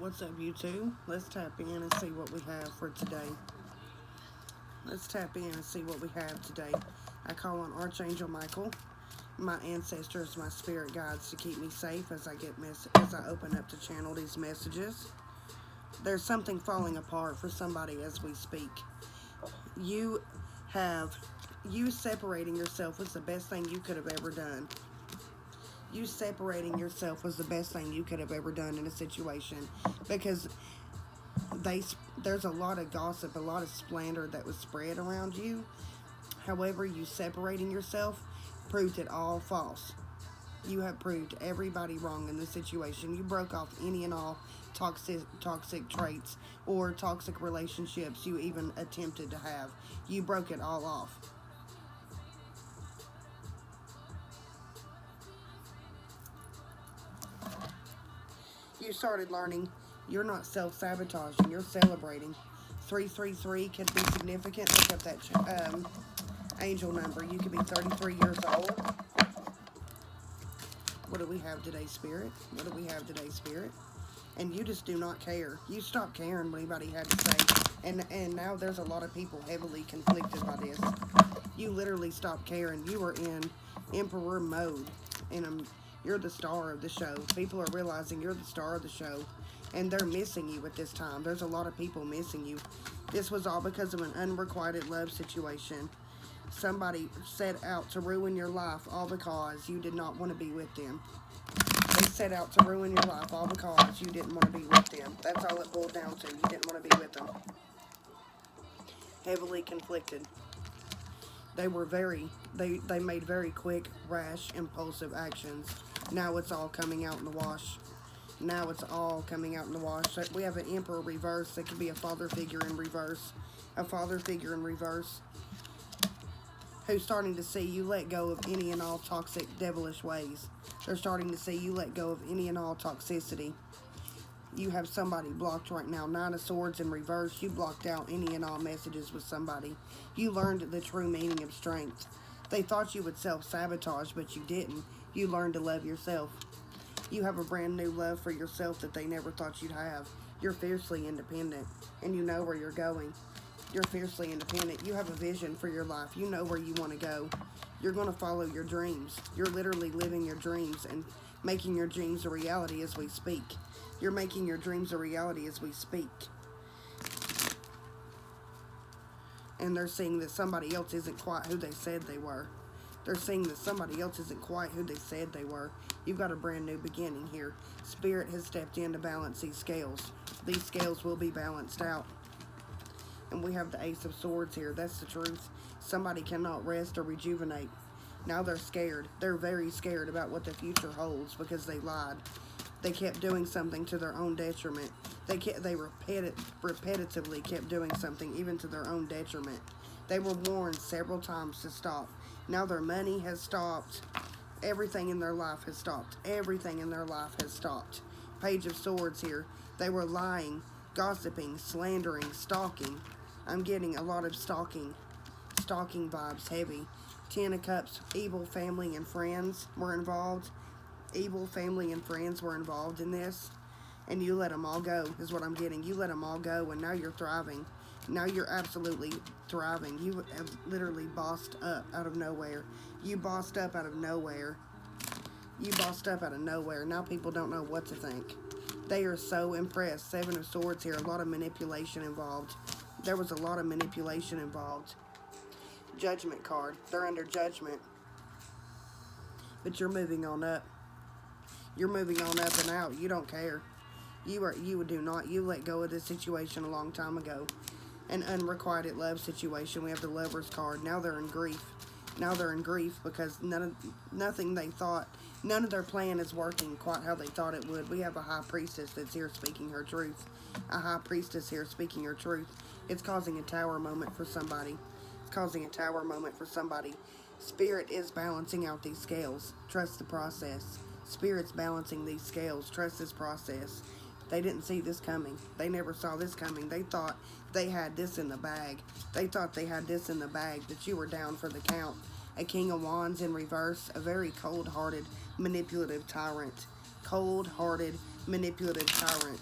What's up, YouTube? Let's tap in and see what we have for today. Let's tap in and see what we have today. I call on Archangel Michael, my ancestors, my spirit guides to keep me safe as I open up to channel these messages. There's something falling apart for somebody as we speak. You have you separating yourself was the best thing you could have ever done. You separating yourself was the best thing you could have ever done in a situation because they there's a lot of gossip, a lot of slander that was spread around you. However, you separating yourself proved it all false. You have proved everybody wrong in this situation. You broke off any and all toxic traits or toxic relationships you even attempted to have. You broke it all off. You started learning you're not self-sabotaging, you're celebrating. 333 could be significant. Look up that angel number. You could be 33 years old. What do we have today, Spirit? What do we have today, Spirit? And you just do not care. You stopped caring what anybody had to say. And now there's a lot of people heavily conflicted by this. You literally stopped caring. You were in emperor mode. And you're the star of the show. People are realizing you're the star of the show. And they're missing you at this time. There's a lot of people missing you. This was all because of an unrequited love situation. Somebody set out to ruin your life all because you did not want to be with them. They set out to ruin your life all because you didn't want to be with them. That's all it boiled down to. You didn't want to be with them. Heavily conflicted. They made very quick, rash, impulsive actions. Now it's all coming out in the wash. Now it's all coming out in the wash. We have an emperor reverse. That could be a father figure in reverse. A father figure in reverse who's starting to see you let go of any and all toxic, devilish ways. They're starting to see you let go of any and all toxicity. You have somebody blocked right now. 9 of Swords in reverse. You blocked out any and all messages with somebody. You learned the true meaning of strength. They thought you would self-sabotage, but you didn't. You learned to love yourself. You have a brand new love for yourself that they never thought you'd have. You're fiercely independent, and you know where you're going. You're fiercely independent. You have a vision for your life. You know where you want to go. You're going to follow your dreams. You're literally living your dreams and making your dreams a reality as we speak. You're making your dreams a reality as we speak. And they're seeing that somebody else isn't quite who they said they were. They're seeing that somebody else isn't quite who they said they were. You've got a brand new beginning here. Spirit has stepped in to balance these scales. These scales will be balanced out. And we have the Ace of Swords here. That's the truth. Somebody cannot rest or rejuvenate. Now they're scared. They're very scared about what the future holds because they lied. They kept doing something to their own detriment. They repetitively kept doing something even to their own detriment. They were warned several times to stop. Now their money has stopped. Everything in their life has stopped. Everything in their life has stopped. Page of Swords here. They were lying, gossiping, slandering, stalking. I'm getting a lot of stalking vibes, heavy. 10 of Cups, evil family and friends were involved. Evil family and friends were involved in this. And you let them all go, is what I'm getting. You let them all go, and now you're thriving. Now you're absolutely thriving. You have literally bossed up out of nowhere. You bossed up out of nowhere. You bossed up out of nowhere. Now people don't know what to think. They are so impressed. 7 of Swords here. A lot of manipulation involved. There was a lot of manipulation involved. Judgment card. They're under judgment. But you're moving on up. You're moving on up and out. You don't care. You do not. You let go of this situation a long time ago. An unrequited love situation. We have the Lover's card. Now they're in grief. Now they're in grief because nothing they thought, none of their plan is working quite how they thought it would. We have a High Priestess that's here speaking her truth. A High Priestess here speaking her truth. It's causing a tower moment for somebody. It's causing a tower moment for somebody. Spirit is balancing out these scales. Trust the process. Spirit's balancing these scales. Trust this process. They didn't see this coming. They never saw this coming. They thought they had this in the bag. They thought they had this in the bag, that you were down for the count. A King of Wands in reverse, a very cold-hearted, manipulative tyrant. Cold-hearted, manipulative tyrant.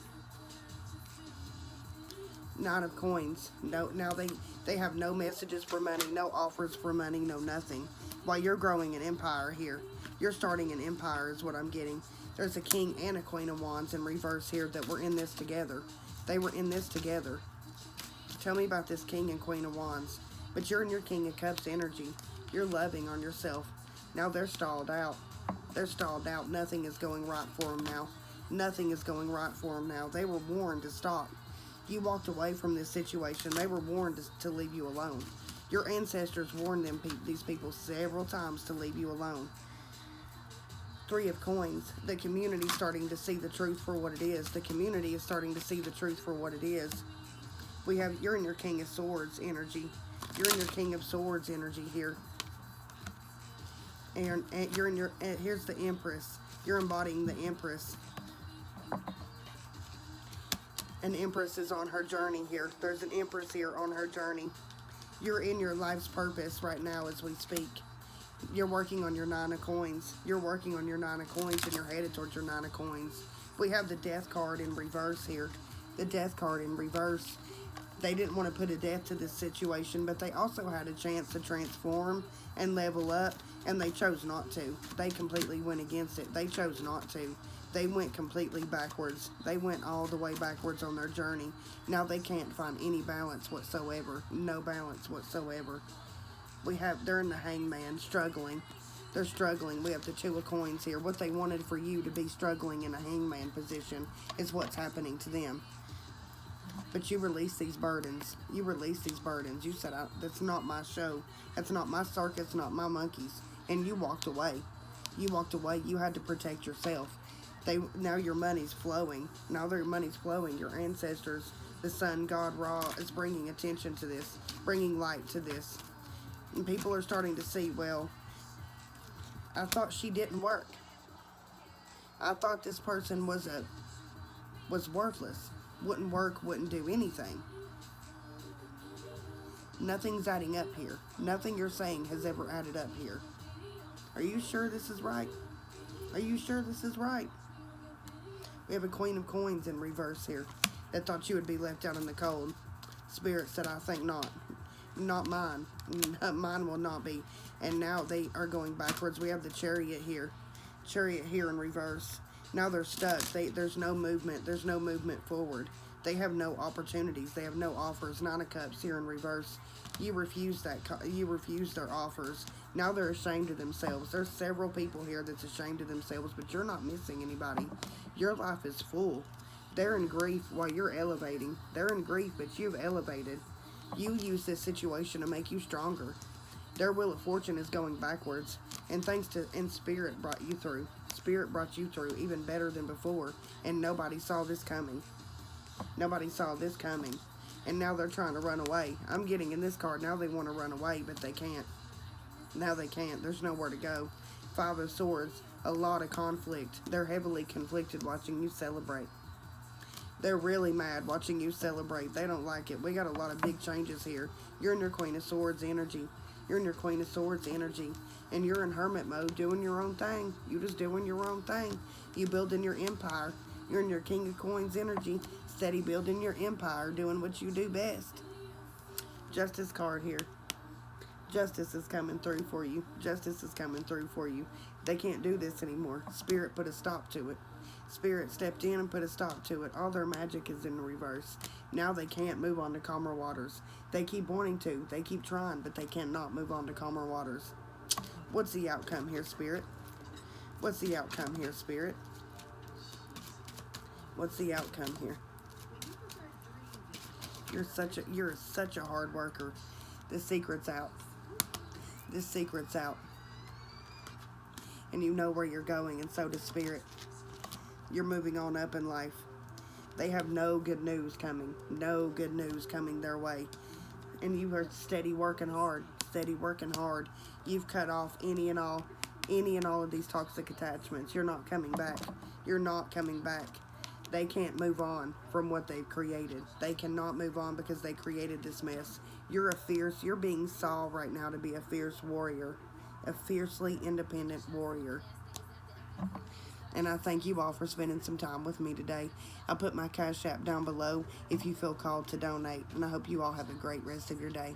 Nine of Coins. No, now they have no messages for money, no offers for money, no nothing. While you're growing an empire here, you're starting an empire is what I'm getting. There's a King and a Queen of Wands in reverse here that were in this together. They were in this together. Tell me about this King and Queen of Wands. But you're in your King of Cups energy. You're loving on yourself. Now they're stalled out. They're stalled out. Nothing is going right for them now. Nothing is going right for them now. They were warned to stop. You walked away from this situation. They were warned to leave you alone. Your ancestors warned these people several times to leave you alone. Three of Coins. The community is starting to see the truth for what it is. The community is starting to see the truth for what it is. You're in your King of Swords energy. You're in your King of Swords energy here. And you're in your, here's the Empress. You're embodying the Empress. An Empress is on her journey here. There's an Empress here on her journey. You're in your life's purpose right now as we speak. You're working on your Nine of Coins. You're working on your Nine of Coins and you're headed towards your Nine of Coins. We have the Death card in reverse here. The Death card in reverse. They didn't want to put a death to this situation, but they also had a chance to transform and level up, and they chose not to. They completely went against it. They chose not to. They went completely backwards. They went all the way backwards on their journey. Now they can't find any balance whatsoever. No balance whatsoever. They're in the Hangman, struggling. They're struggling. We have the Two of Coins here. What they wanted for you to be struggling in a Hangman position is what's happening to them. But you release these burdens. You release these burdens. You said, that's not my show. That's not my circus, not my monkeys. And you walked away. You walked away. You had to protect yourself. Now your money's flowing. Now their money's flowing. Your ancestors, the sun, God, Ra, is bringing attention to this, bringing light to this. And people are starting to see, well, I thought she didn't work. I thought this person was worthless. Wouldn't work, wouldn't do anything. Nothing's adding up here. Nothing you're saying has ever added up here. Are you sure this is right? Are you sure this is right? We have a Queen of Coins in reverse here that thought you would be left out in the cold. Spirit said, I think not. Not mine. Mine will not be. And now they are going backwards. We have the Chariot here. Chariot here in reverse. Now they're stuck. There's no movement. There's no movement forward. They have no opportunities. They have no offers. Nine of Cups here in reverse. You refuse that. You refuse their offers. Now they're ashamed of themselves. There's several people here that's ashamed of themselves, but you're not missing anybody. Your life is full. They're in grief while you're elevating. They're in grief, but you've elevated. You use this situation to make you stronger. Their Wheel of Fortune is going backwards, and Spirit brought you through. Spirit brought you through even better than before, and nobody saw this coming. Nobody saw this coming, and now they're trying to run away. I'm getting in this card, now they want to run away, but they can't. Now they can't. There's nowhere to go. Five of Swords, a lot of conflict. They're heavily conflicted watching you celebrate. They're really mad watching you celebrate. They don't like it. We got a lot of big changes here. You're in your Queen of Swords energy. You're in your Queen of Swords energy. And you're in hermit mode, doing your own thing. You just doing your own thing. You building your empire. You're in your King of Coins energy. Steady building your empire, doing what you do best. Justice card here. Justice is coming through for you. Justice is coming through for you. They can't do this anymore. Spirit put a stop to it. Spirit stepped in and put a stop to it. All their magic is in reverse. Now they can't move on to calmer waters. They keep wanting to. They keep trying, but they cannot move on to calmer waters. What's the outcome here, Spirit? What's the outcome here, Spirit? What's the outcome here? You're such a hard worker. The secret's out. This secret's out. And you know where you're going, and so does Spirit. You're moving on up in life. They have no good news coming. No good news coming their way. And you are steady working hard. Steady working hard. You've cut off any and all of these toxic attachments. You're not coming back. You're not coming back. They can't move on from what they've created. They cannot move on because they created this mess. You're being saw right now to be a fierce warrior. A fiercely independent warrior. And I thank you all for spending some time with me today. I'll put my Cash App down below if you feel called to donate. And I hope you all have a great rest of your day.